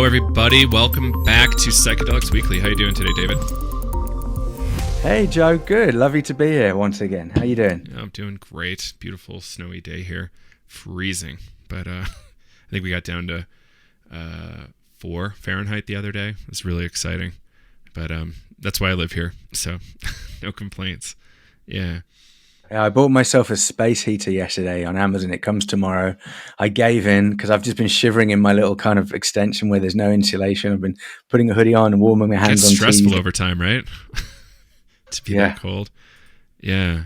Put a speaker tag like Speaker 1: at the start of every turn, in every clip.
Speaker 1: everybody. Welcome back to Psychedelics Weekly. How you doing today, David?
Speaker 2: Hey, Joe. Good. Lovely to be here once again. How you doing?
Speaker 1: I'm doing great. Beautiful snowy day here. Freezing. But I think we got down to 4 Fahrenheit the other day. It was really exciting. But that's why I live here. So no complaints. Yeah.
Speaker 2: I bought myself a space heater yesterday on Amazon. It comes tomorrow. I gave in because I've just been shivering in my little kind of extension where there's no insulation. I've been putting a hoodie on and warming my hands on.
Speaker 1: It's stressful over time, right? To be that cold. Yeah.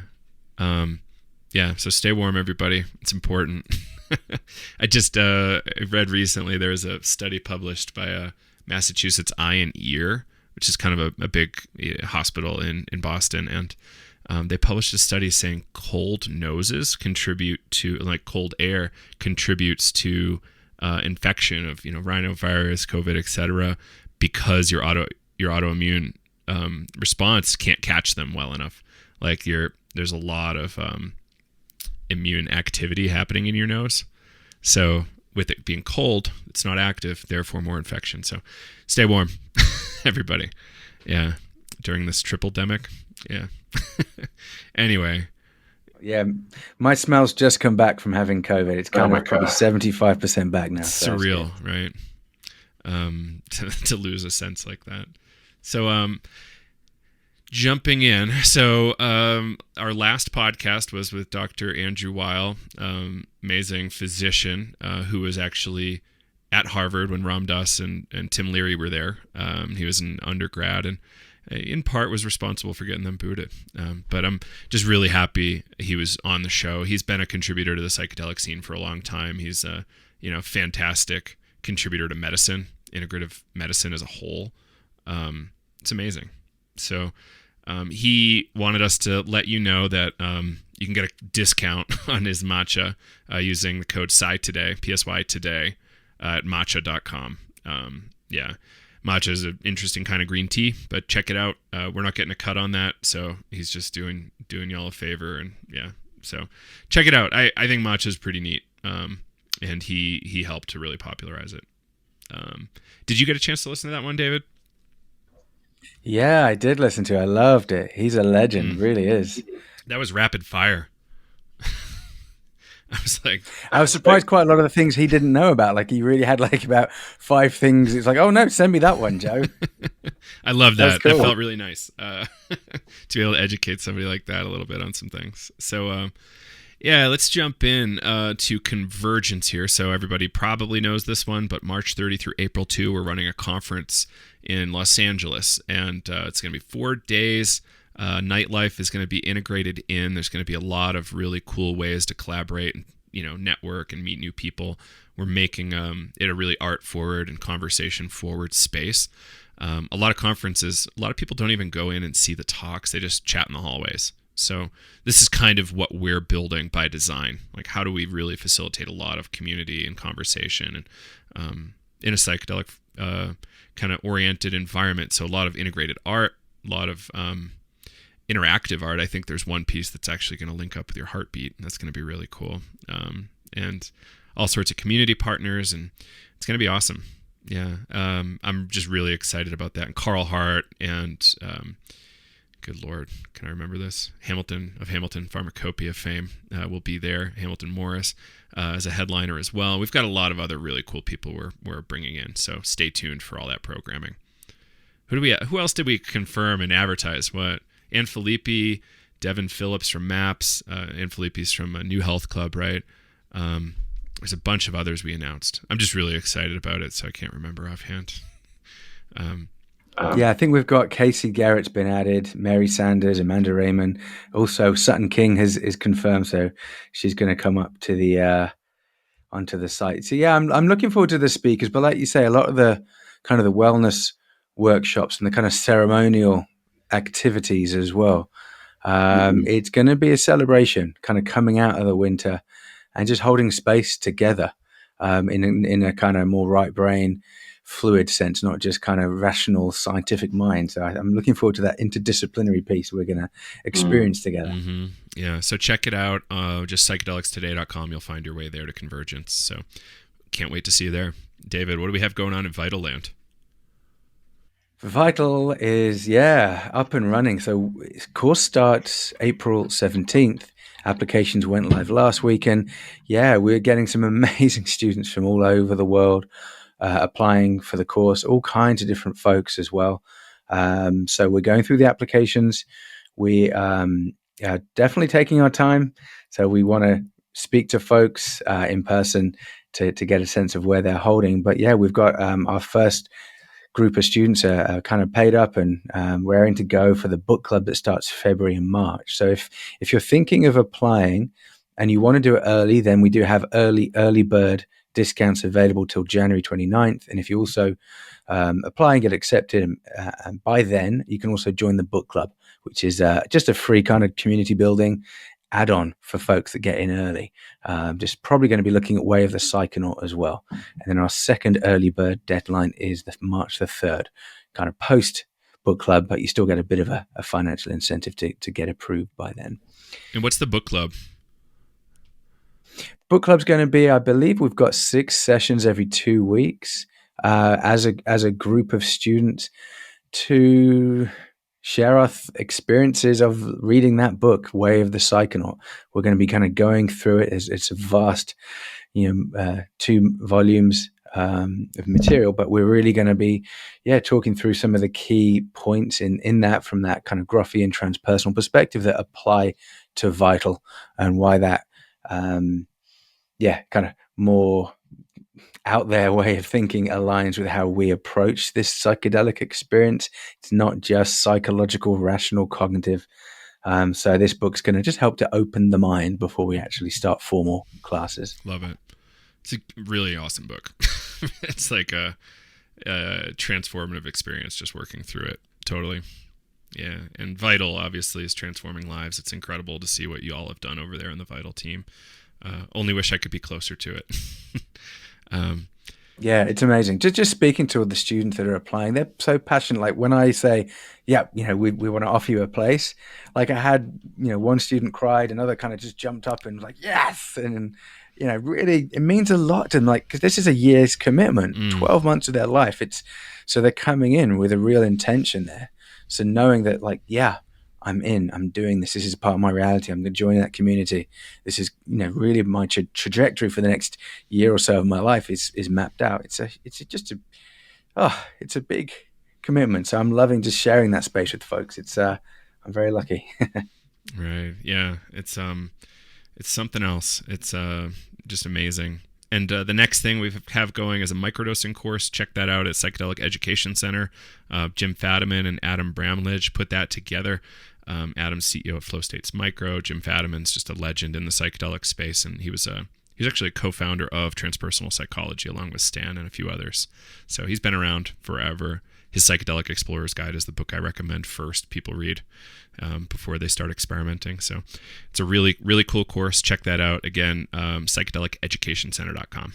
Speaker 1: So stay warm, everybody. It's important. I just read recently there was a study published by Massachusetts Eye and Ear, which is kind of a big hospital in Boston, and they published a study saying cold noses contribute to, like, cold air contributes to infection of, rhinovirus, COVID, etc., because your autoimmune response can't catch them well enough. Like there's a lot of immune activity happening in your nose. So with it being cold, it's not active, therefore more infection. So stay warm, everybody. Yeah. During this triple-demic. Yeah. Anyway.
Speaker 2: Yeah. My smell's just come back from having COVID. It's kind of probably 75% back now.
Speaker 1: It's surreal, right? To lose a sense like that. So, jumping in. So, our last podcast was with Dr. Andrew Weil, amazing physician, who was actually at Harvard when Ram Dass and Tim Leary were there. He was an undergrad and in part was responsible for getting them booted. But I'm just really happy he was on the show. He's been a contributor to the psychedelic scene for a long time. He's a, fantastic contributor to medicine, integrative medicine as a whole. It's amazing. So he wanted us to let you know that you can get a discount on his matcha using the code PSY today at matcha.com. Matcha is an interesting kind of green tea, but check it out. We're not getting a cut on that, so he's just doing y'all a favor, and so check it out. I think matcha is pretty neat, and he helped to really popularize it. Did you get a chance to listen to that one, David?
Speaker 2: Yeah, I did listen to it. I loved it. He's a legend, really is.
Speaker 1: That was rapid fire. I
Speaker 2: was surprised quite a lot of the things he didn't know about. Like, he really had about 5 things. It's like, oh no, send me that one, Joe.
Speaker 1: I love that.
Speaker 2: Cool.
Speaker 1: That felt really nice to be able to educate somebody like that a little bit on some things. So, let's jump in to Convergence here. So everybody probably knows this one, but March 30 through April 2, we're running a conference in Los Angeles, and it's going to be 4 days. Nightlife is going to be integrated in. There's going to be a lot of really cool ways to collaborate and, network and meet new people. We're making it a really art forward and conversation forward space. A lot of conferences, a lot of people don't even go in and see the talks. They just chat in the hallways. So this is kind of what we're building by design. Like, how do we really facilitate a lot of community and conversation and in a psychedelic kind of oriented environment? So a lot of integrated art, a lot of interactive art. I think there's one piece that's actually going to link up with your heartbeat, and that's going to be really cool. And all sorts of community partners, and it's going to be awesome. Yeah. I'm just really excited about that. And Carl Hart and, good Lord, can I remember this? Hamilton Pharmacopoeia fame will be there. Hamilton Morris as a headliner as well. We've got a lot of other really cool people we're bringing in, so stay tuned for all that programming. Who else did we confirm and advertise? What? Ann Filippi, Devin Phillips from MAPS. Ann Filippi's from a New Health Club, right? There's a bunch of others we announced. I'm just really excited about it, so I can't remember offhand.
Speaker 2: I think we've got Casey Garrett's been added, Mary Sanders, Amanda Raymond. Also, Sutton King is confirmed, so she's going to come up to the onto the site. So yeah, I'm looking forward to the speakers. But like you say, a lot of the kind of the wellness workshops and the kind of ceremonial activities as well. It's going to be a celebration, kind of coming out of the winter and just holding space together in a kind of more right brain, fluid sense, not just kind of rational scientific mind. So I'm looking forward to that interdisciplinary piece we're going to experience together.
Speaker 1: Mm-hmm. Yeah. So check it out. Just psychedelicstoday.com. You'll find your way there to Convergence. So can't wait to see you there. David, what do we have going on in Vital Land?
Speaker 2: Vital is, yeah, up and running. So course starts April 17th. Applications went live last week. And yeah, we're getting some amazing students from all over the world applying for the course, all kinds of different folks as well. So we're going through the applications. We are definitely taking our time. So we want to speak to folks in person to get a sense of where they're holding. But yeah, we've got our first group of students are kind of paid up and raring to go for the book club that starts February and March. So if you're thinking of applying and you want to do it early, then we do have early bird discounts available till January 29th. And if you also apply and get accepted, and by then you can also join the book club, which is just a free kind of community building add-on for folks that get in early. Just probably going to be looking at Way of the Psychonaut as well. And then our second early bird deadline is March the 3rd, kind of post book club, but you still get a bit of a financial incentive to get approved by then.
Speaker 1: And what's the book club?
Speaker 2: Book club's going to be, I believe we've got 6 sessions every 2 weeks as a group of students to share our experiences of reading that book, Way of the Psychonaut. We're going to be kind of going through it. It's a vast, 2 volumes of material, but we're really going to be, talking through some of the key points in that from that kind of graphy and transpersonal perspective that apply to Vital and why that, kind of more out there way of thinking aligns with how we approach this psychedelic experience. It's not just psychological, rational, cognitive. So this book's going to just help to open the mind before we actually start formal classes.
Speaker 1: Love it. It's a really awesome book. It's like a transformative experience just working through it. Totally. Yeah. And Vital obviously is transforming lives. It's incredible to see what you all have done over there in the Vital team. Only wish I could be closer to it.
Speaker 2: Yeah, it's amazing. Just speaking to the students that are applying, they're so passionate. Like when I say, we want to offer you a place. Like I had, one student cried, another kind of just jumped up and was like, yes. And, really, it means a lot to them. Like, because this is a year's commitment, 12 months of their life. So they're coming in with a real intention there. So knowing that I'm doing this. This is part of my reality. I'm going to join that community. This is, really my trajectory for the next year or so of my life is mapped out. It's a big commitment. So I'm loving just sharing that space with folks. I'm very lucky.
Speaker 1: Right. Yeah. It's something else. It's just amazing. And the next thing we have going is a microdosing course. Check that out at Psychedelic Education Center. Jim Fadiman and Adam Bramlage put that together. Adam's CEO of Flow States Micro. Jim Fadiman's just a legend in the psychedelic space, and he's actually a co-founder of Transpersonal Psychology along with Stan and a few others. So he's been around forever. His Psychedelic Explorer's Guide is the book I recommend first people read before they start experimenting. So it's a really, really cool course. Check that out. Again, psychedeliceducationcenter.com.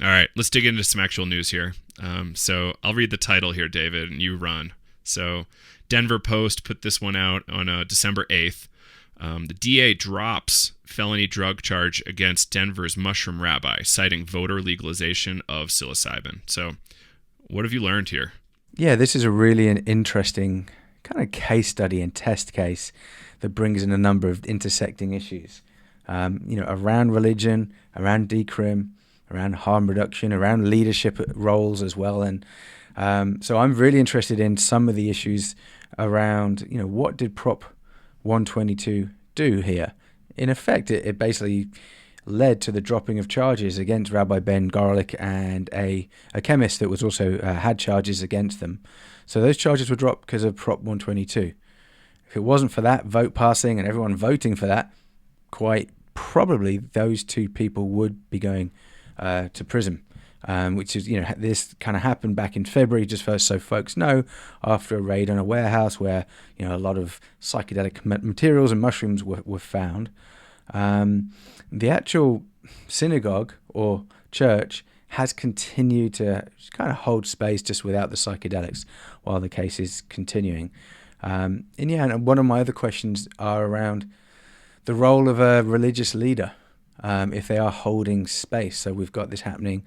Speaker 1: All right, let's dig into some actual news here. So I'll read the title here, David, and you run. So Denver Post put this one out on December 8th. The DA drops felony drug charge against Denver's mushroom rabbi, citing voter legalization of psilocybin. So what have you learned here?
Speaker 2: Yeah, this is a really an interesting kind of case study and test case that brings in a number of intersecting issues, around religion, around decrim, around harm reduction, around leadership roles as well. And so I'm really interested in some of the issues around, what did Prop 122 do here? In effect, it basically led to the dropping of charges against Rabbi Ben Gorelick and a chemist that was also had charges against them. So those charges were dropped because of Prop 122. If it wasn't for that vote passing and everyone voting for that, quite probably those 2 people would be going to prison. Which is, this kind of happened back in February, just so folks know, after a raid on a warehouse where, a lot of psychedelic materials and mushrooms were found. The actual synagogue or church has continued to kind of hold space just without the psychedelics while the case is continuing. And one of my other questions are around the role of a religious leader if they are holding space. So we've got this happening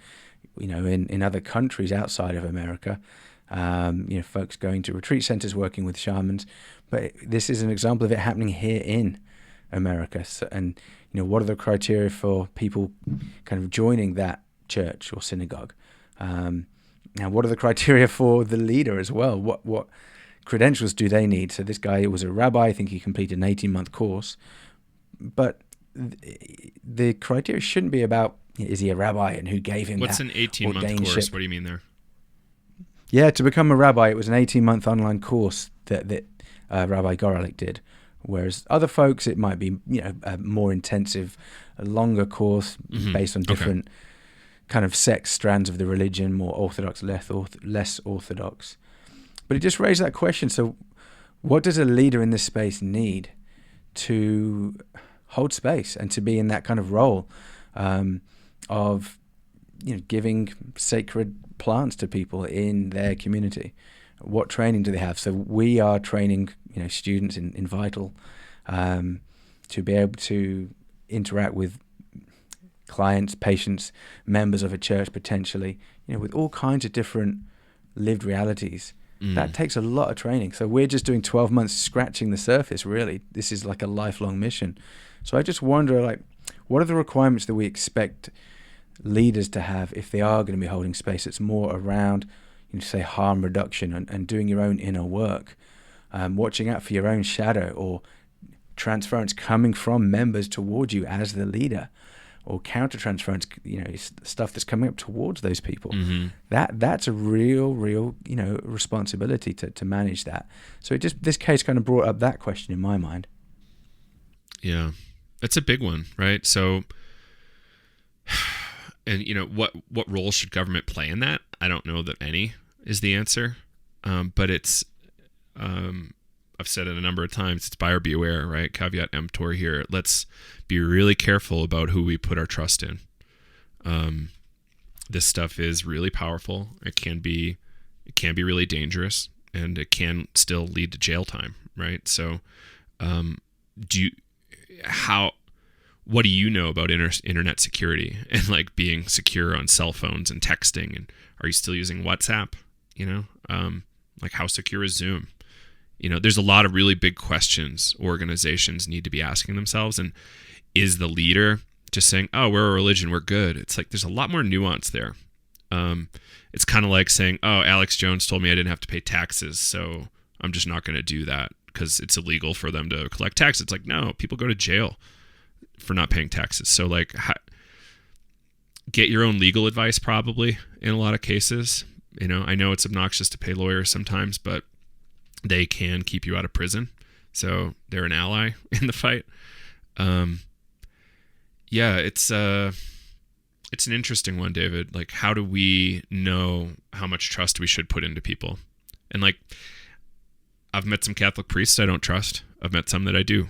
Speaker 2: in other countries outside of America, folks going to retreat centers, working with shamans. But this is an example of it happening here in America. So, and, what are the criteria for people kind of joining that church or synagogue? Now, what are the criteria for the leader as well? What credentials do they need? So this guy was a rabbi. I think he completed an 18-month course. But the criteria shouldn't be about, is he a rabbi and who gave him
Speaker 1: What's
Speaker 2: that
Speaker 1: an 18-month course? What do you mean there?
Speaker 2: Yeah, to become a rabbi, it was an 18-month online course that Rabbi Gorelick did. Whereas other folks, it might be a more intensive, a longer course based on different kind of sect strands of the religion, more orthodox, less orthodox. But it just raised that question. So what does a leader in this space need to hold space and to be in that kind of role of giving sacred plants to people in their community? What training do they have? So we are training students in Vital to be able to interact with clients, patients, members of a church potentially, with all kinds of different lived realities. That takes a lot of training. So we're just doing 12 months scratching the surface, really. This is like a lifelong mission. So I just wonder, what are the requirements that we expect leaders to have if they are going to be holding space that's more around, say, harm reduction and doing your own inner work, watching out for your own shadow or transference coming from members towards you as the leader, or counter-transference, stuff that's coming up towards those people. That's a real, responsibility to manage that. So this case kind of brought up that question in my mind.
Speaker 1: Yeah, that's a big one, right? So, and what role should government play in that? I don't know that any is the answer, but it's I've said it a number of times, it's buyer beware, right? Caveat emptor here. Let's be really careful about who we put our trust in. This stuff is really powerful. It can be really dangerous, and it can still lead to jail time, right? So, what do you know about internet security and being secure on cell phones and texting? And are you still using WhatsApp? How secure is Zoom? There's a lot of really big questions organizations need to be asking themselves. And is the leader just saying, oh, we're a religion, we're good? It's there's a lot more nuance there. It's kind of like saying, oh, Alex Jones told me I didn't have to pay taxes, so I'm just not going to do that because it's illegal for them to collect taxes. It's no, people go to jail for not paying taxes. So get your own legal advice probably in a lot of cases. I know it's obnoxious to pay lawyers sometimes, but they can keep you out of prison. So they're an ally in the fight. It's an interesting one, David. How do we know how much trust we should put into people? And I've met some Catholic priests I don't trust. I've met some that I do.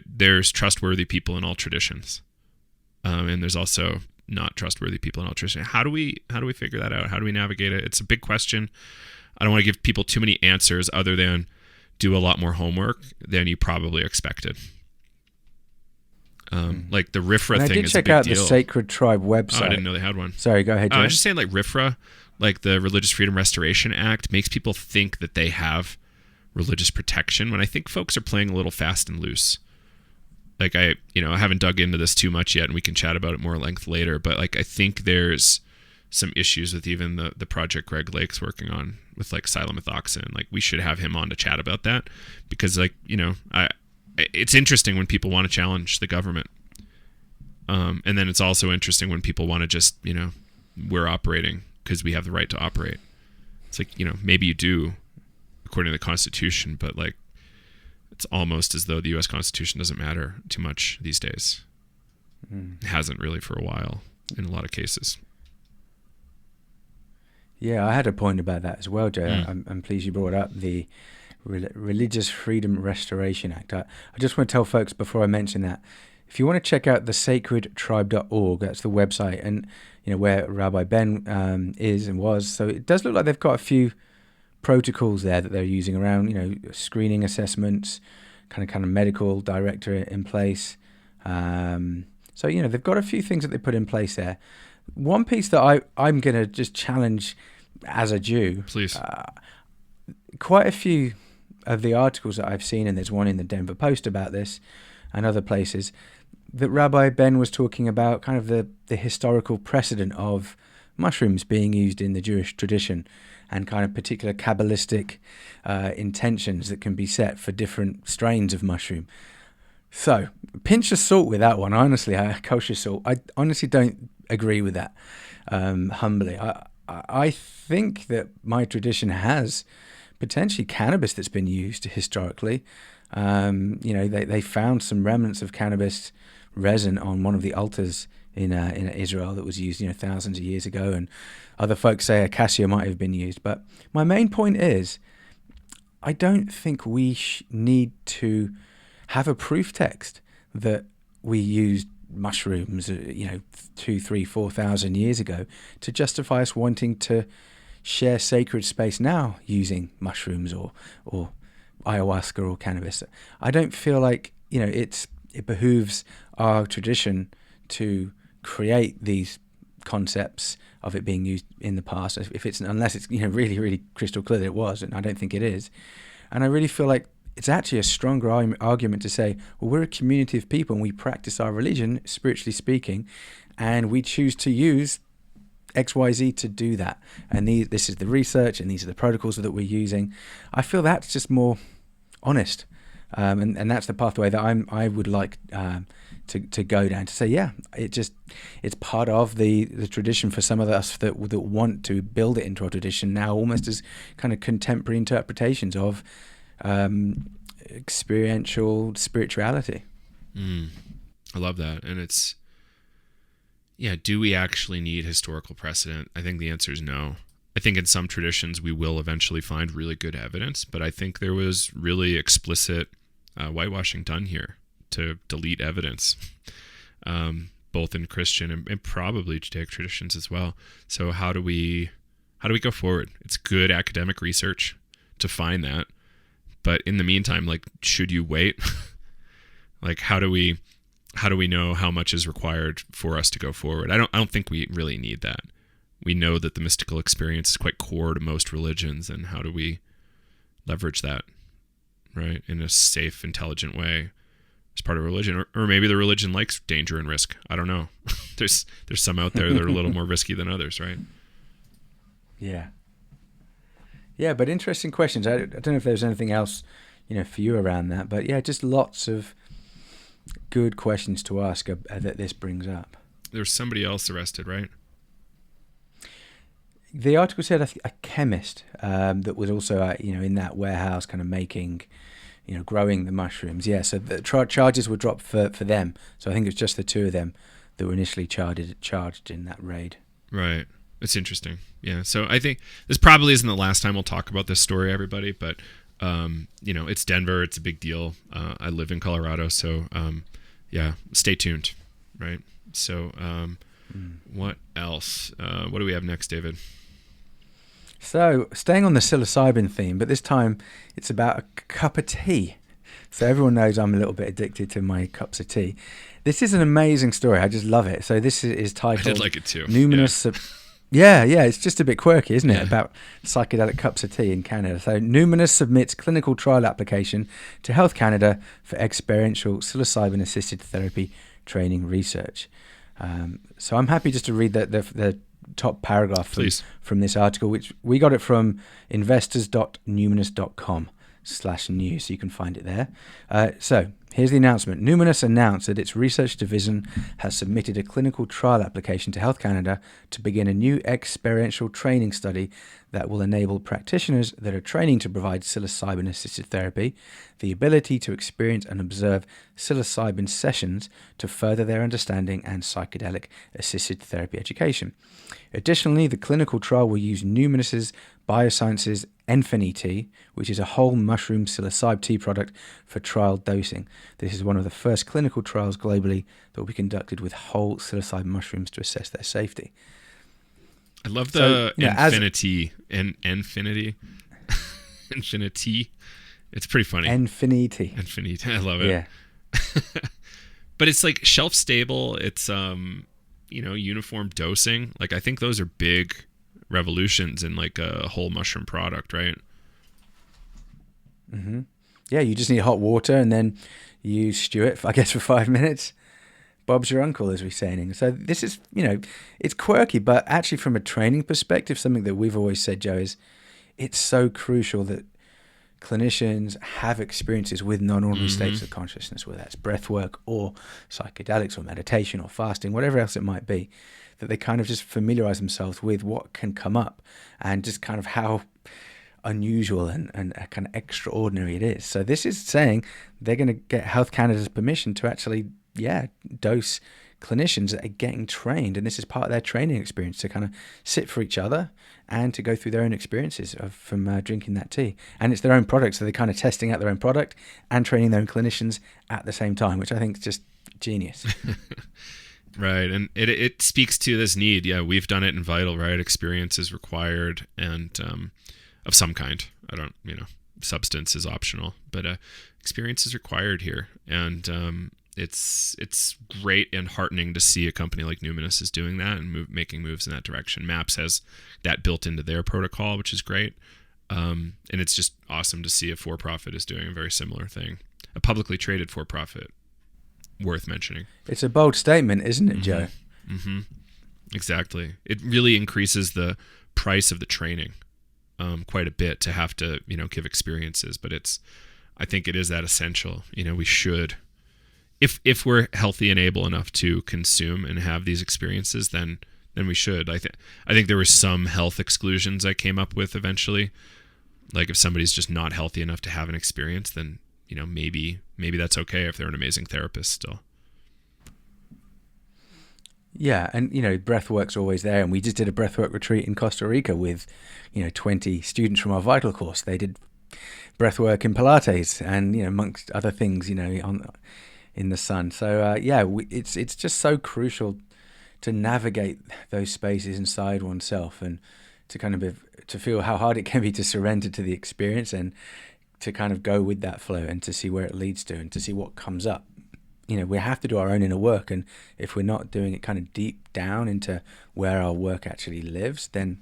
Speaker 1: There's trustworthy people in all traditions. And there's also not trustworthy people in all traditions. How do we figure that out? How do we navigate it? It's a big question. I don't want to give people too many answers other than do a lot more homework than you probably expected. The RIFRA thing is a big deal. I did
Speaker 2: check out the Sacred Tribe website.
Speaker 1: Oh, I didn't know they had one.
Speaker 2: Sorry, go ahead, John.
Speaker 1: I was just saying RIFRA, the Religious Freedom Restoration Act, makes people think that they have religious protection when I think folks are playing a little fast and loose. I haven't dug into this too much yet, and we can chat about it more at length later, but I think there's some issues with even the project Greg Lake's working on with psilomethoxin. We should have him on to chat about that because it's interesting when people want to challenge the government. And then it's also interesting when people want to just, we're operating because we have the right to operate. It's maybe you do according to the Constitution, but it's almost as though the U.S. Constitution doesn't matter too much these days. It hasn't really for a while in a lot of cases.
Speaker 2: Yeah, I had a point about that as well, Jay. I'm pleased you brought up the Religious Freedom Restoration Act. I just want to tell folks before I mention that, if you want to check out the sacredtribe.org, that's the website, and where Rabbi Ben is and was. So it does look like they've got a few protocols there that they're using around, screening assessments, kind of medical director in place. So they've got a few things that they put in place there. One piece that I'm going to just challenge as a Jew.
Speaker 1: Please.
Speaker 2: Quite a few of the articles that I've seen, and there's one in the Denver Post about this and other places, that Rabbi Ben was talking about kind of the historical precedent of mushrooms being used in the Jewish tradition and kind of particular Kabbalistic intentions that can be set for different strains of mushroom. So, pinch of salt with that one. Honestly, kosher salt. I honestly don't agree with that. Humbly, I think that my tradition has potentially cannabis that's been used historically. They found some remnants of cannabis resin on one of the altars in Israel that was used, thousands of years ago, and other folks say acacia might have been used. But my main point is, I don't think we need to have a proof text that we used mushrooms, 2, 3, 4,000 years ago to justify us wanting to share sacred space now using mushrooms or ayahuasca or cannabis. I don't feel like it behooves our tradition to create these concepts of it being used in the past, unless it's really, really crystal clear that it was, and I don't think it is. And I really feel like it's actually a stronger argument to say, well, we're a community of people and we practice our religion, spiritually speaking, and we choose to use XYZ to do that. And this is the research and these are the protocols that we're using. I feel that's just more honest. And that's the pathway that I would like to go down, to say, yeah, it's part of the tradition for some of us that want to build it into our tradition now, almost as kind of contemporary interpretations of experiential spirituality.
Speaker 1: I love that. And do we actually need historical precedent? I think the answer is no. I think in some traditions we will eventually find really good evidence, but I think there was really explicit whitewashing done here to delete evidence, both in Christian and probably Judaic traditions as well. So how do we go forward? It's good academic research to find that. But in the meantime, should you wait? How do we know how much is required for us to go forward? I don't think we really need that. We know that the mystical experience is quite core to most religions, and how do we leverage that, right, in a safe, intelligent way as part of religion? Or maybe the religion likes danger and risk. I don't know. There's some out there that are a little more risky than others, right?
Speaker 2: Yeah. Yeah, but interesting questions. I don't know if there's anything else, for you around that. But yeah, just lots of good questions to ask that this brings up.
Speaker 1: There's somebody else arrested, right?
Speaker 2: The article said a chemist that was also, in that warehouse kind of making, growing the mushrooms. Yeah, so the charges were dropped for them. So I think it was just the two of them that were initially charged in that raid.
Speaker 1: Right. It's interesting. Yeah. So I think this probably isn't the last time we'll talk about this story, everybody, but, it's Denver. It's a big deal. I live in Colorado. So, stay tuned. Right. So, what else? What do we have next, David?
Speaker 2: So, staying on the psilocybin theme, but this time it's about a cup of tea. So everyone knows I'm a little bit addicted to my cups of tea. This is an amazing story. I just love it. So this is titled...
Speaker 1: I did like it too.
Speaker 2: Numinus... Yeah, it's just a bit quirky, isn't it? About psychedelic cups of tea in Canada. So Numinus submits clinical trial application to Health Canada for experiential psilocybin-assisted therapy training research. So I'm happy just to read the top paragraph from this article, which we got it from investors.numinus.com/news, so you can find it there. So here's the announcement. Numinus announced that its research division has submitted a clinical trial application to Health Canada to begin a new experiential training study that will enable practitioners that are training to provide psilocybin-assisted therapy the ability to experience and observe psilocybin sessions to further their understanding and psychedelic-assisted therapy education. Additionally, the clinical trial will use Numinus's Biosciences EnfiniTea, which is a whole mushroom psilocybe tea product for trial dosing. This is one of the first clinical trials globally that will be conducted with whole psilocybe mushrooms to assess their safety.
Speaker 1: I love the EnfiniTea. EnfiniTea. EnfiniTea. It's pretty funny.
Speaker 2: EnfiniTea.
Speaker 1: I love it.
Speaker 2: Yeah.
Speaker 1: But it's like shelf stable. It's uniform dosing. Like, I think those are big revolutions in like a whole mushroom product, right?
Speaker 2: Mm-hmm. Yeah, you just need hot water and then you stew it, I guess, for 5 minutes. Bob's your uncle, as we say. So this is, it's quirky, but actually from a training perspective, something that we've always said, Joe, is it's so crucial that clinicians have experiences with non-ordinary states of consciousness, whether that's breath work or psychedelics or meditation or fasting, whatever else it might be, that they kind of just familiarize themselves with what can come up and just kind of how unusual and kind of extraordinary it is. So this is saying they're going to get Health Canada's permission to actually, dose clinicians that are getting trained, and this is part of their training experience, to kind of sit for each other and to go through their own experiences from drinking that tea. And it's their own product, so they're kind of testing out their own product and training their own clinicians at the same time, which I think is just genius.
Speaker 1: Right, and it speaks to this need. Yeah, we've done it in Vital, right? Experience is required, and of some kind. I don't, substance is optional, but experience is required here, and it's great and heartening to see a company like Numinus is doing that and making moves in that direction. MAPS has that built into their protocol, which is great. And it's just awesome to see a for-profit is doing a very similar thing. A publicly traded for-profit, worth mentioning.
Speaker 2: It's a bold statement, isn't it, Joe?
Speaker 1: Mm-hmm. Exactly. It really increases the price of the training quite a bit to have to, give experiences. But I think it is that essential. We should... If we're healthy and able enough to consume and have these experiences, then we should. I think there were some health exclusions I came up with eventually. Like if somebody's just not healthy enough to have an experience, then maybe that's okay if they're an amazing therapist still.
Speaker 2: Yeah, and breathwork's always there, and we just did a breathwork retreat in Costa Rica with 20 students from our Vital course. They did breathwork in Pilates and amongst other things in the sun. So it's just so crucial to navigate those spaces inside oneself and to kind of to feel how hard it can be to surrender to the experience and to kind of go with that flow and to see where it leads to and to see what comes up. We have to do our own inner work, and if we're not doing it kind of deep down into where our work actually lives, then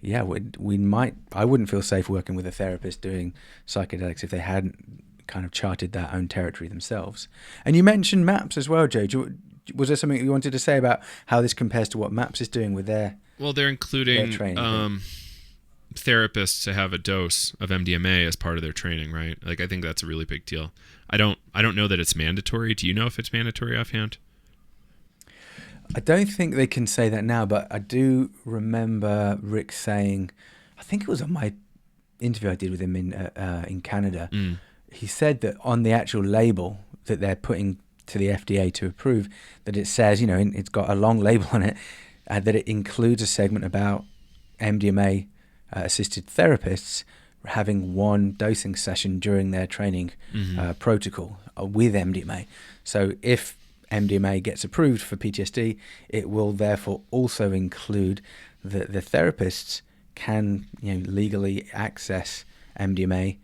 Speaker 2: I wouldn't feel safe working with a therapist doing psychedelics if they hadn't kind of charted their own territory themselves. And you mentioned MAPS as well, Joe. Was there something you wanted to say about how this compares to what MAPS is doing with their...
Speaker 1: Well, they're including therapists to have a dose of MDMA as part of their training, right? Like, I think that's a really big deal. I don't know that it's mandatory. Do you know if it's mandatory offhand?
Speaker 2: I don't think they can say that now, but I do remember Rick saying, I think it was on my interview I did with him in Canada, he said that on the actual label that they're putting to the FDA to approve, that it says, it's got a long label on it, that it includes a segment about MDMA assisted therapists having one dosing session during their training protocol with MDMA. So if MDMA gets approved for PTSD, it will therefore also include that the therapists can legally access MDMA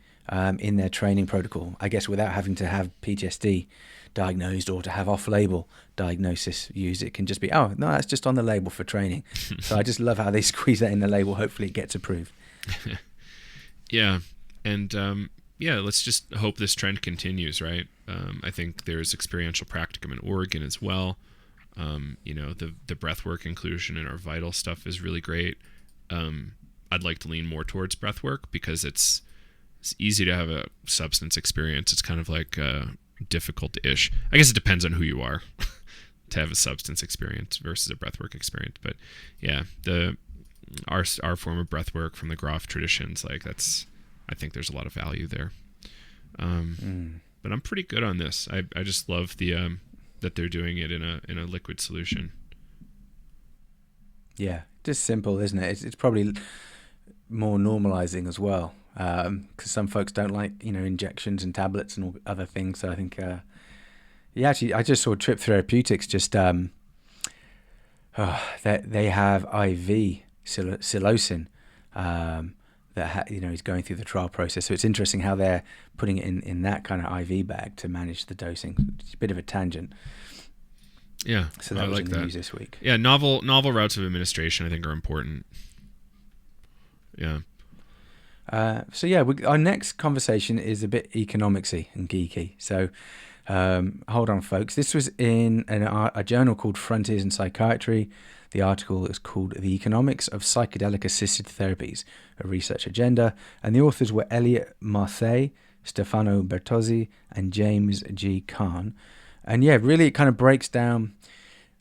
Speaker 2: in their training protocol, I guess, without having to have PTSD diagnosed or to have off-label diagnosis used. It can just be, oh, no, that's just on the label for training. So I just love how they squeeze that in the label. Hopefully it gets approved.
Speaker 1: Yeah. And let's just hope this trend continues, right? I think there's experiential practicum in Oregon as well. The breathwork inclusion in our Vital stuff is really great. I'd like to lean more towards breathwork because it's easy to have a substance experience. It's kind of like difficult-ish. I guess it depends on who you are to have a substance experience versus a breathwork experience. But yeah, our form of breathwork from the Groff traditions, like I think there's a lot of value there. But I'm pretty good on this. I just love the that they're doing it in a liquid solution.
Speaker 2: Yeah, just simple, isn't it? It's probably more normalizing as well, because some folks don't like injections and tablets and all other things. So I think actually I just saw Trip Therapeutics just that they have IV psilocin that is going through the trial process. So it's interesting how they're putting it in that kind of IV bag to manage the dosing. It's a bit of a tangent.
Speaker 1: Yeah,
Speaker 2: So that
Speaker 1: I
Speaker 2: was
Speaker 1: like
Speaker 2: in the
Speaker 1: that.
Speaker 2: news this week.
Speaker 1: Yeah, novel routes of administration I think are important. Yeah.
Speaker 2: So yeah, our next conversation is a bit economicsy and geeky. So hold on, folks. This was in a journal called Frontiers in Psychiatry. The article is called "The Economics of Psychedelic-Assisted Therapies: A Research Agenda," and the authors were Elliot Marseille, Stefano Bertozzi, and James G. Kahn. And yeah, really, it kind of breaks down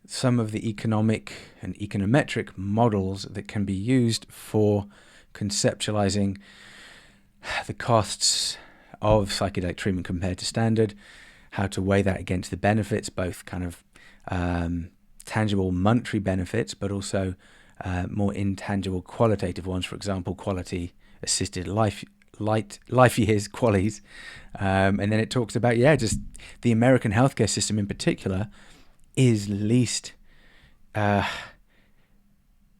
Speaker 2: some of the economic and econometric models that can be used for conceptualizing the costs of psychedelic treatment compared to standard, how to weigh that against the benefits, both kind of tangible monetary benefits, but also more intangible qualitative ones, for example, quality assisted life years, QALYs. And then it talks about, just the American healthcare system in particular is least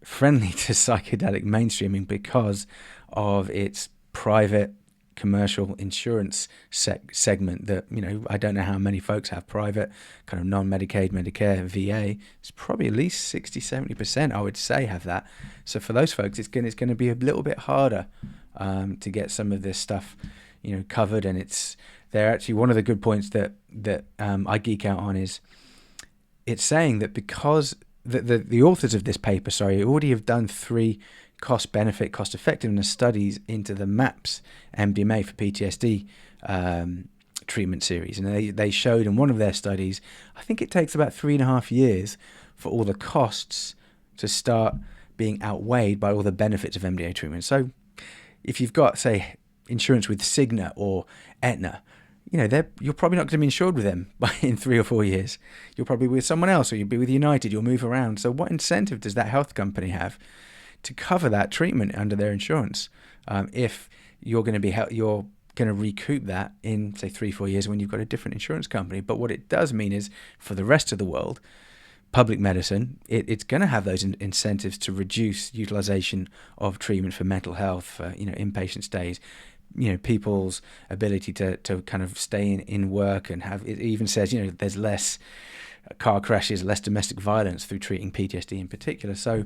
Speaker 2: friendly to psychedelic mainstreaming because of its private commercial insurance segment that, I don't know how many folks have private, kind of non-Medicaid, Medicare, VA. It's probably at least 60-70%, I would say, have that. So for those folks, it's going to be a little bit harder to get some of this stuff, covered. And they're actually, one of the good points that I geek out on is it's saying that because the authors of this paper, already have done 3 cost-benefit, cost-effectiveness studies into the MAPS MDMA for PTSD treatment series. And they showed in one of their studies, I think it takes about 3.5 years for all the costs to start being outweighed by all the benefits of MDMA treatment. So if you've got, say, insurance with Cigna or Aetna, you're probably not going to be insured with them in 3 or 4 years. You'll probably be with someone else, or you'll be with United. You'll move around. So what incentive does that health company have to cover that treatment under their insurance if you're going to recoup that in, say, 3-4 years when you've got a different insurance company? But what it does mean is, for the rest of the world, public medicine, it's going to have those incentives to reduce utilization of treatment for mental health, for inpatient stays, people's ability to kind of stay in work, and have, it even says, there's less car crashes, less domestic violence through treating PTSD in particular. So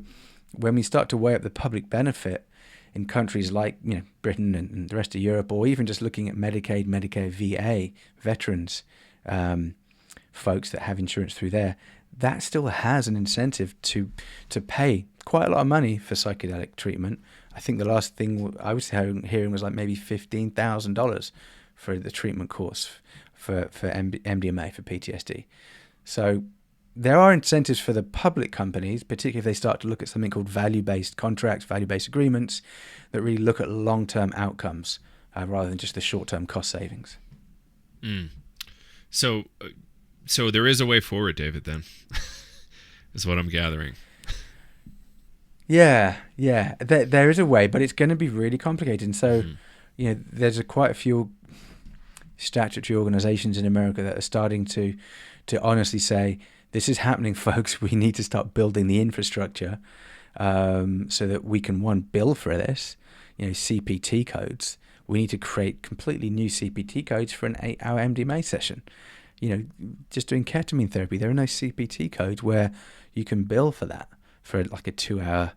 Speaker 2: when we start to weigh up the public benefit in countries like Britain and the rest of Europe, or even just looking at Medicaid, Medicare, VA, veterans, folks that have insurance through there, that still has an incentive to pay quite a lot of money for psychedelic treatment. I think the last thing I was hearing was like maybe $15,000 for the treatment course for MDMA for PTSD. So there are incentives for the public companies, particularly if they start to look at something called value-based contracts, value-based agreements, that really look at long-term outcomes rather than just the short-term cost savings.
Speaker 1: So there is a way forward, David, then, is what I'm gathering.
Speaker 2: Yeah. There is a way, but it's going to be really complicated. And so, there's quite a few statutory organizations in America that are starting to honestly say, this is happening, folks. We need to start building the infrastructure so that we can, one, bill for this, CPT codes. We need to create completely new CPT codes for an 8-hour MDMA session. Just doing ketamine therapy, there are no CPT codes where you can bill for that, for like a 2-hour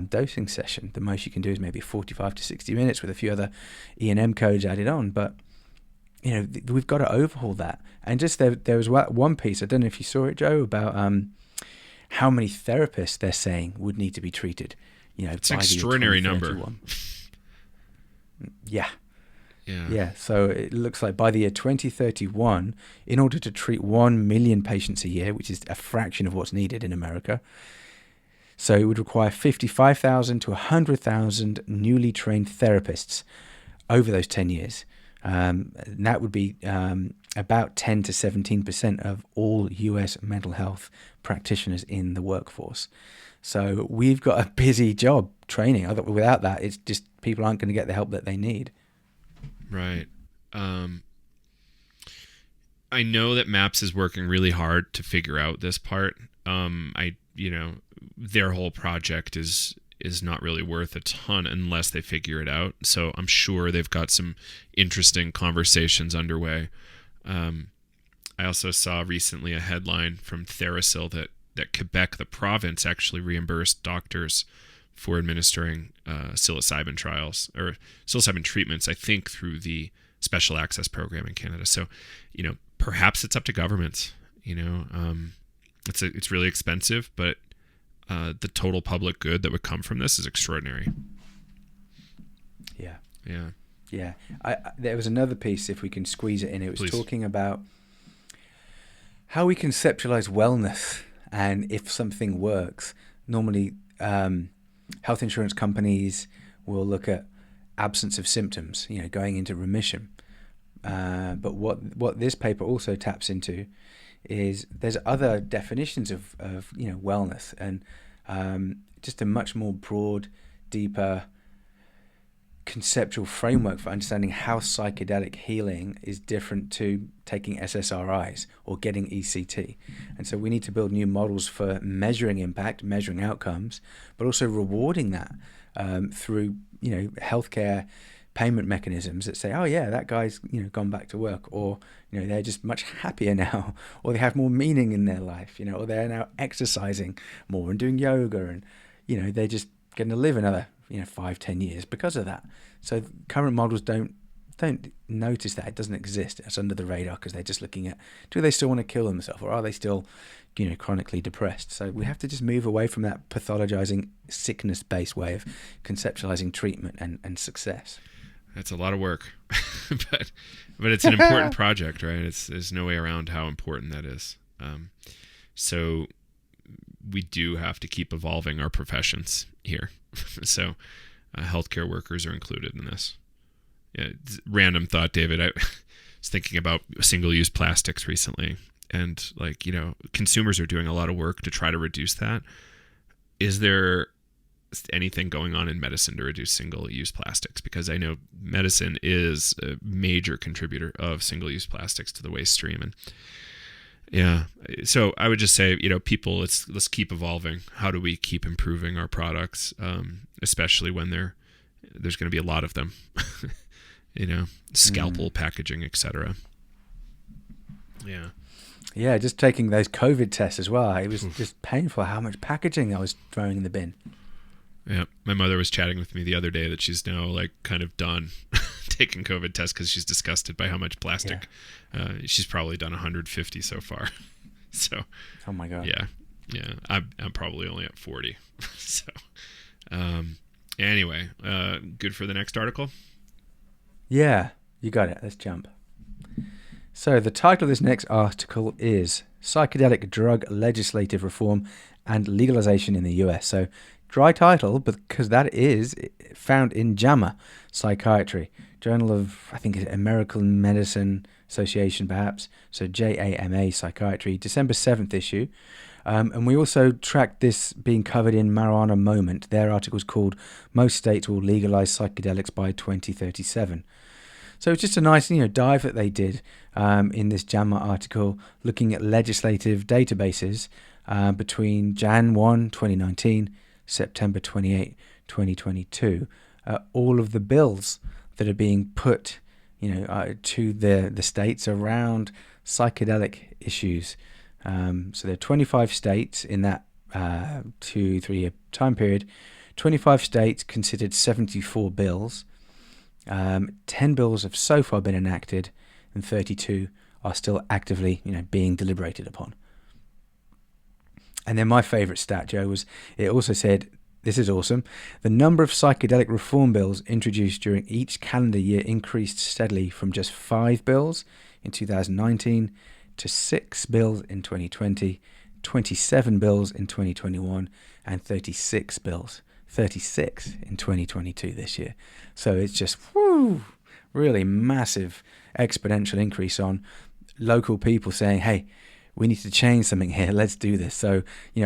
Speaker 2: dosing session. The most you can do is maybe 45 to 60 minutes with a few other E&M codes added on. But, we've got to overhaul that. And just there was one piece, I don't know if you saw it, Joe, about how many therapists they're saying would need to be treated.
Speaker 1: It's an extraordinary number.
Speaker 2: Yeah. So it looks like by the year 2031, in order to treat 1 million patients a year, which is a fraction of what's needed in America, so it would require 55,000 to 100,000 newly trained therapists over those 10 years. And that would be about 10 to 17% of all US mental health practitioners in the workforce. So we've got a busy job training. Without that, it's just people aren't going to get the help that they need.
Speaker 1: Right. I know that MAPS is working really hard to figure out this part. Their whole project is not really worth a ton unless they figure it out. So I'm sure they've got some interesting conversations underway. I also saw recently a headline from Therasil that Quebec, the province, actually reimbursed doctors for administering psilocybin trials or psilocybin treatments, I think, through the Special Access Program in Canada. So, perhaps it's up to governments. It's really expensive, but the total public good that would come from this is extraordinary.
Speaker 2: Yeah. There was another piece, if we can squeeze it in. It was
Speaker 1: Please.
Speaker 2: talking about how we conceptualize wellness and if something works. Normally, health insurance companies will look at absence of symptoms, going into remission. But what this paper also taps into is there's other definitions of wellness and just a much more broad, deeper conceptual framework for understanding how psychedelic healing is different to taking SSRIs or getting ECT. And so we need to build new models for measuring impact, measuring outcomes, but also rewarding that through healthcare payment mechanisms that say, oh yeah, that guy's gone back to work, or they're just much happier now, or they have more meaning in their life, or they're now exercising more and doing yoga, and they're just going to live another 5-10 years because of that. So current models don't notice that. It doesn't exist. It's under the radar because they're just looking at, do they still want to kill themselves, or are they still chronically depressed? So we have to just move away from that pathologizing, sickness-based way of conceptualizing treatment and success.
Speaker 1: That's a lot of work, but it's an important project, right? There's no way around how important that is. So we do have to keep evolving our professions here. So healthcare workers are included in this. Yeah, random thought, David. I was thinking about single-use plastics recently, and consumers are doing a lot of work to try to reduce that. Is there anything going on in medicine to reduce single-use plastics? Because I know medicine is a major contributor of single-use plastics to the waste stream. And yeah, so I would just say, people, let's keep evolving. How do we keep improving our products, especially when there's going to be a lot of them, scalpel packaging, etc.
Speaker 2: Yeah, just taking those COVID tests as well. It was just painful how much packaging I was throwing in the bin.
Speaker 1: Yeah, my mother was chatting with me the other day that she's now kind of done taking COVID tests because she's disgusted by how much plastic. Yeah. She's probably done 150 so far. So.
Speaker 2: Oh my God.
Speaker 1: Yeah. I'm probably only at 40. So. Anyway, good for the next article.
Speaker 2: Yeah, you got it. Let's jump. So the title of this next article is Psychedelic Drug Legislative Reform and Legalization in the US. So dry title, because that is found in JAMA Psychiatry, Journal of, I think, American Medicine Association, perhaps. So JAMA Psychiatry, December 7th issue. And we also tracked this being covered in Marijuana Moment. Their article is called Most States Will Legalize Psychedelics by 2037. So it's just a nice, dive that they did in this JAMA article, looking at legislative databases between Jan 1, 2019, September 28, 2022. All of the bills that are being put, to the states around psychedelic issues. So there are 25 states in that 2-3 year time period. 25 states considered 74 bills. 10 bills have so far been enacted, and 32 are still actively, being deliberated upon. And then my favorite stat, Joe, was it also said, this is awesome, the number of psychedelic reform bills introduced during each calendar year increased steadily from just 5 bills in 2019 to 6 bills in 2020, 27 bills in 2021, and 36 in 2022 this year. So it's just really massive exponential increase on local people saying, hey, we need to change something here. Let's do this. So,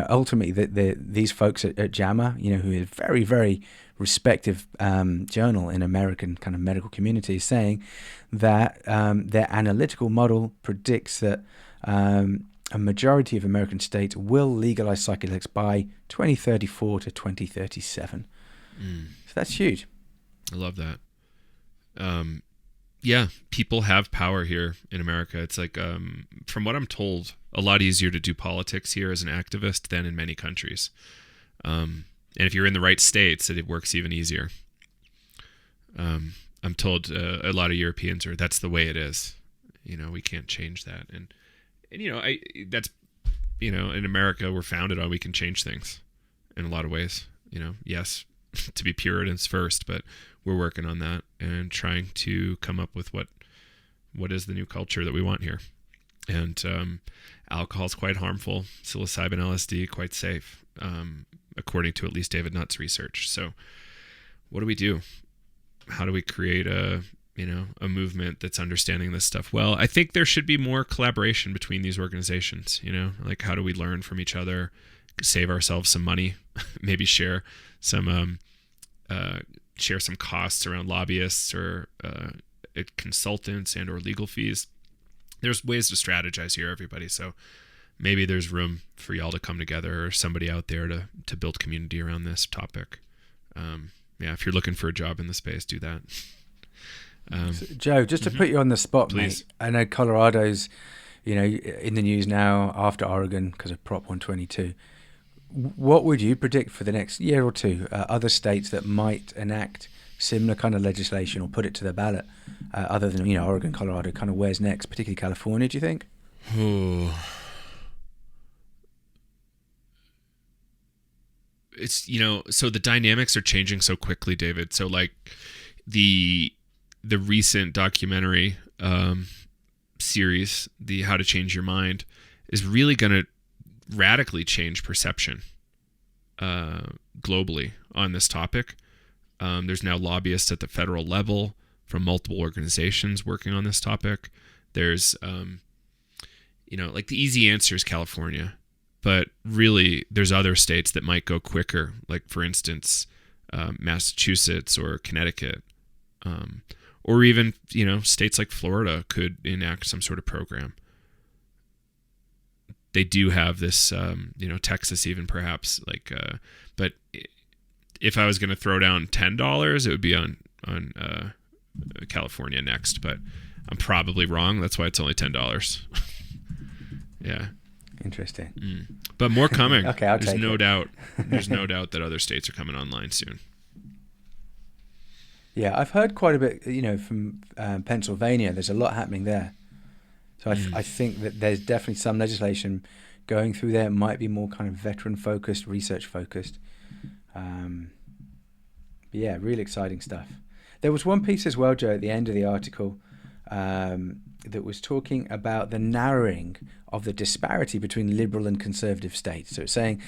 Speaker 2: ultimately, these folks at JAMA, who is a very, very respected journal in American kind of medical community, is saying that their analytical model predicts that a majority of American states will legalize psychedelics by 2034 to 2037. So that's huge.
Speaker 1: I love that. yeah, people have power here in America. It's like, from what I'm told, a lot easier to do politics here as an activist than in many countries. And if you're in the right states, it works even easier. I'm told a lot of Europeans that's the way it is. We can't change that. And that's, in America, we're founded on we can change things in a lot of ways. Yes, to be Puritans first, but we're working on that and trying to come up with what is the new culture that we want here. And alcohol is quite harmful. Psilocybin and LSD quite safe, according to at least David Nutt's research. So what do we do? How do we create a movement that's understanding this stuff well? I think there should be more collaboration between these organizations. Like, how do we learn from each other, save ourselves some money, maybe share some costs around lobbyists or consultants and or legal fees. There's ways to strategize here, everybody. So maybe there's room for y'all to come together or somebody out there to build community around this topic. If you're looking for a job in the space, do that.
Speaker 2: So, Joe, just to put you on the spot,
Speaker 1: please.
Speaker 2: Mate, I know Colorado's, in the news now after Oregon because of Prop 122. What would you predict for the next year or two? Other states that might enact similar kind of legislation or put it to the ballot, other than Oregon, Colorado, kind of where's next? Particularly California, do you think?
Speaker 1: It's so the dynamics are changing so quickly, David. So like the recent documentary series, the How to Change Your Mind, is really going to radically change perception globally on this topic. There's now lobbyists at the federal level from multiple organizations working on this topic. There's like the easy answer is California, but really there's other states that might go quicker, like for instance Massachusetts or Connecticut, or even states like Florida could enact some sort of program. They do have this, Texas even perhaps, but if I was going to throw down $10, it would be on California next, but I'm probably wrong. That's why it's only $10. Yeah.
Speaker 2: Interesting.
Speaker 1: But more coming.
Speaker 2: Okay, I'll take it.
Speaker 1: Doubt. There's no doubt that other states are coming online soon.
Speaker 2: Yeah, I've heard quite a bit, from Pennsylvania. There's a lot happening there. So I think that there's definitely some legislation going through there. It might be more kind of veteran-focused, research-focused. But yeah, really exciting stuff. There was one piece as well, Joe, at the end of the article that was talking about the narrowing of the disparity between liberal and conservative states. So it's saying,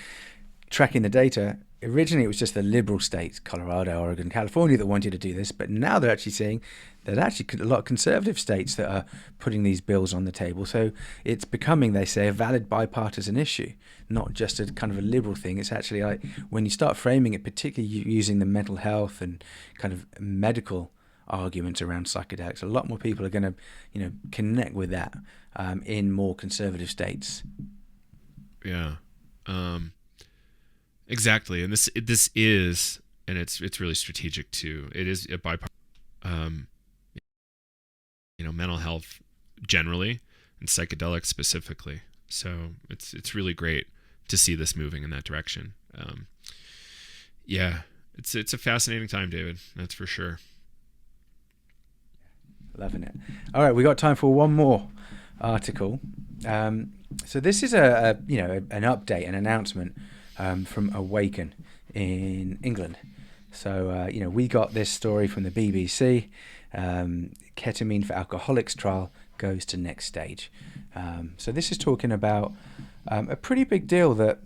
Speaker 2: tracking the data, originally it was just the liberal states, Colorado, Oregon, California, that wanted to do this, but now they're actually seeing there's actually a lot of conservative states that are putting these bills on the table. So it's becoming, they say, a valid bipartisan issue, not just a kind of a liberal thing. It's actually like when you start framing it, particularly using the mental health and kind of medical arguments around psychedelics, a lot more people are going to, connect with that in more conservative states.
Speaker 1: Yeah. Exactly. And this is, and it's really strategic too. It is a bipartisan, mental health generally and psychedelics specifically. So it's really great to see this moving in that direction. Yeah, it's a fascinating time, David. That's for sure.
Speaker 2: Loving it. All right, we got time for one more article. So this is an update, an announcement from Awaken in England. So we got this story from the BBC. Ketamine for alcoholics trial goes to next stage. So this is talking about a pretty big deal that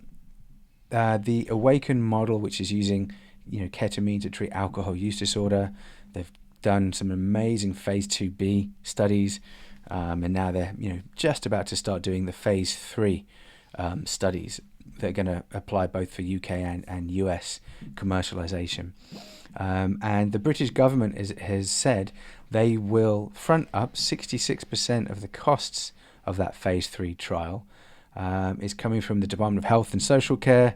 Speaker 2: the Awaken model, which is using ketamine to treat alcohol use disorder, they've done some amazing phase 2B studies, and now they're just about to start doing the phase 3 studies that are going to apply both for UK and US commercialization. And the British government has said they will front up 66% of the costs of that phase 3 trial. Is coming from the Department of Health and Social Care,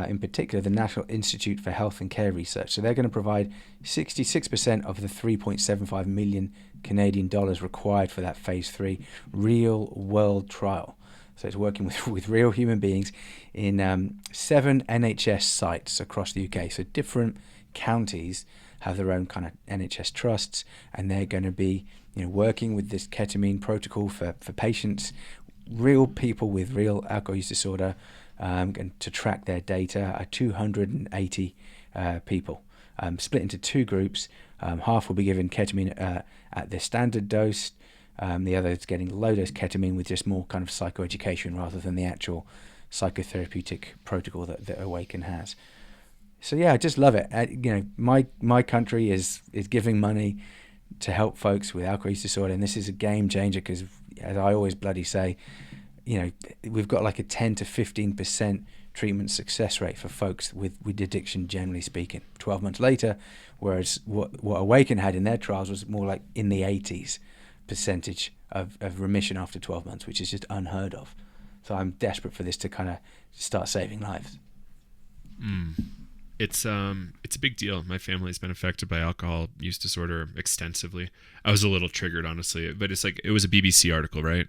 Speaker 2: in particular the National Institute for Health and Care Research. So they're going to provide 66% of the 3.75 million Canadian dollars required for that phase 3 real world trial. So it's working with real human beings in 7 NHS sites across the UK. So different counties have their own kind of NHS trusts, and they're going to be working with this ketamine protocol for patients, real people with real alcohol use disorder, and to track their data. 280 people split into 2 groups. Half will be given ketamine at their standard dose. The other is getting low-dose ketamine with just more kind of psychoeducation rather than the actual psychotherapeutic protocol that Awaken has. So yeah, I just love it. My country is giving money to help folks with alcohol use disorder, and this is a game changer because, as I always bloody say, we've got like a 10 to 15% treatment success rate for folks with addiction, generally speaking, 12 months later, whereas what Awaken had in their trials was more like in the 80s percentage of remission after 12 months, which is just unheard of. So I'm desperate for this to kind of start saving lives.
Speaker 1: It's a big deal. My family's been affected by alcohol use disorder extensively. I was a little triggered, honestly, but it's like, it was a BBC article, right?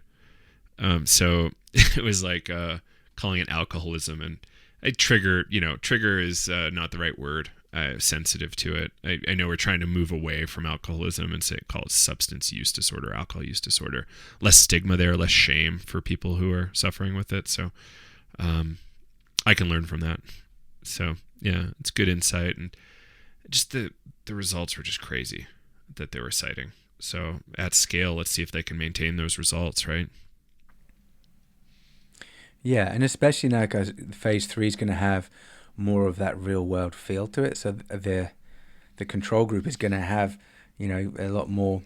Speaker 1: So it was like calling it alcoholism, and trigger is not the right word. Sensitive to it. I know we're trying to move away from alcoholism and call it substance use disorder, alcohol use disorder. Less stigma there, less shame for people who are suffering with it. So I can learn from that. So yeah, it's good insight, and just the results were just crazy that they were citing. So at scale, let's see if they can maintain those results, right?
Speaker 2: Yeah, and especially now because phase 3 is going to have more of that real world feel to it. So the control group is going to have, a lot more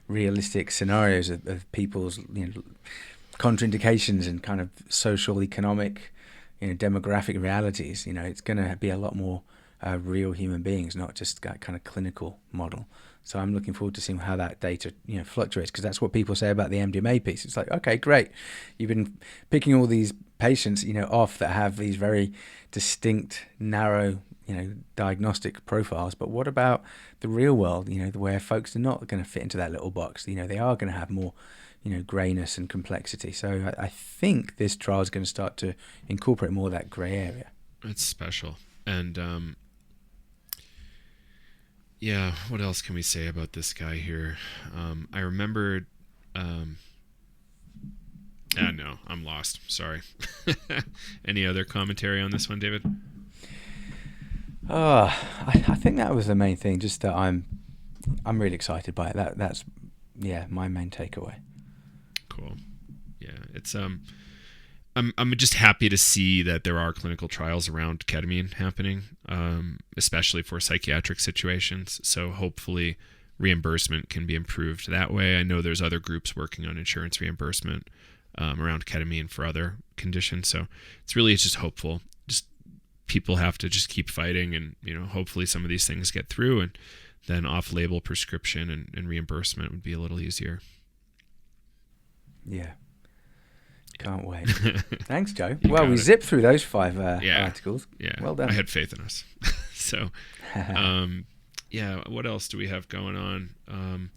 Speaker 2: realistic scenarios of people's, contraindications and kind of social, economic, demographic realities. It's going to be a lot more real human beings, not just that kind of clinical model. So I'm looking forward to seeing how that data, fluctuates, because that's what people say about the MDMA piece. It's like, okay, great, you've been picking all these patients, off that have these very distinct, narrow, diagnostic profiles. But what about the real world? Where folks are not going to fit into that little box. They are going to have more, grayness and complexity. So I think this trial is going to start to incorporate more of that gray area.
Speaker 1: It's special, and yeah, what else can we say about this guy here? I remembered... no, I'm lost. Sorry. Any other commentary on this one, David?
Speaker 2: I think that was the main thing. Just that I'm really excited by it. That's my main takeaway.
Speaker 1: Cool. Yeah, it's I'm just happy to see that there are clinical trials around ketamine happening, especially for psychiatric situations. So hopefully reimbursement can be improved that way. I know there's other groups working on insurance reimbursement around ketamine for other conditions. So it's just hopeful. Just people have to just keep fighting, and hopefully some of these things get through, and then off-label prescription and reimbursement would be a little easier.
Speaker 2: Yeah. Can't wait. Thanks, Joe. Well, we zipped through those 5 articles.
Speaker 1: Yeah.
Speaker 2: Well done.
Speaker 1: I had faith in us. So, what else do we have going on?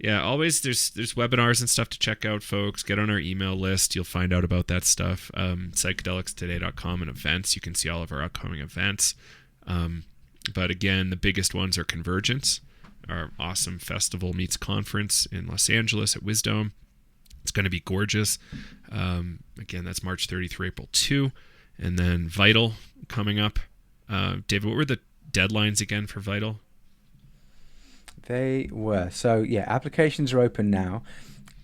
Speaker 1: Always there's webinars and stuff to check out, folks. Get on our email list. You'll find out about that stuff. Psychedelicstoday.com and events. You can see all of our upcoming events. But again, the biggest ones are Convergence, our awesome festival meets conference in Los Angeles at Wisdom. It's going to be gorgeous. Again, that's March 30 through April 2. And then Vital coming up. David, what were the deadlines again for Vital?
Speaker 2: They were. So, applications are open now.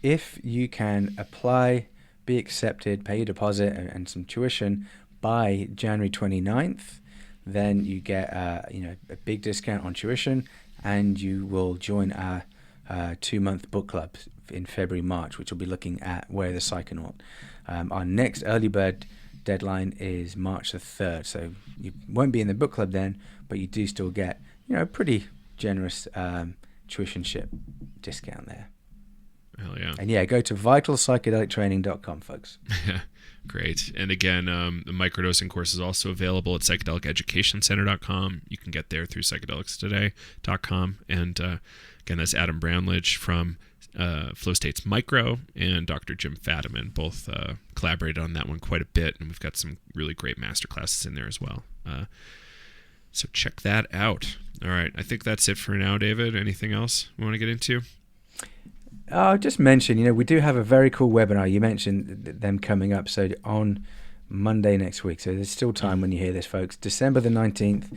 Speaker 2: If you can apply, be accepted, pay your deposit and some tuition by January 29th, then you get a big discount on tuition, and you will join our 2-month book club in February, March, which will be looking at Where the Psychonaut. Our next early bird deadline is March the 3rd, so you won't be in the book club then, but you do still get a pretty generous tuitionship discount there.
Speaker 1: Hell yeah.
Speaker 2: And yeah, go to vitalpsychedelictraining.com, folks.
Speaker 1: Great. And again, the microdosing course is also available at psychedeliceducationcenter.com. You can get there through psychedelicstoday.com. And again, that's Adam Brownledge from Flow States Micro and Dr. Jim Fadiman. Both collaborated on that one quite a bit. And we've got some really great masterclasses in there as well. So check that out. All right. I think that's it for now, David. Anything else we want to get into?
Speaker 2: I'll just mention, we do have a very cool webinar. You mentioned them coming up. So on Monday next week. So there's still time when you hear this, folks. December the 19th,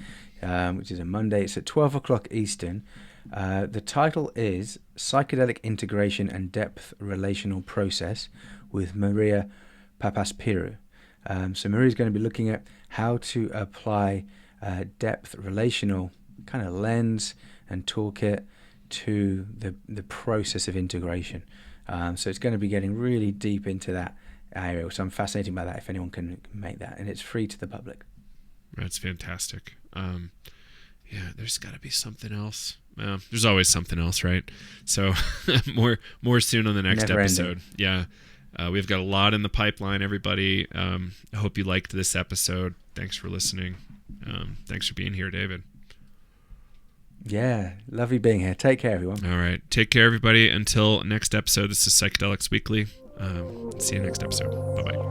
Speaker 2: which is a Monday. It's at 12 o'clock Eastern. The title is Psychedelic Integration and Depth Relational Process with Maria Papaspirou. So Maria's going to be looking at how to apply depth relational kind of lens and toolkit to the process of integration. So it's going to be getting really deep into that area. So I'm fascinated by that if anyone can make that. And it's free to the public.
Speaker 1: That's fantastic. Yeah, there's got to be something else. There's always something else, right? So more soon on the next
Speaker 2: Never
Speaker 1: episode.
Speaker 2: ending.
Speaker 1: Yeah. We've got a lot in the pipeline, everybody. I hope you liked this episode. Thanks for listening. Thanks for being here, David.
Speaker 2: Yeah, lovely being here. Take care, everyone.
Speaker 1: All right. Take care, everybody. Until next episode, this is Psychedelics Weekly. See you next episode. Bye-bye.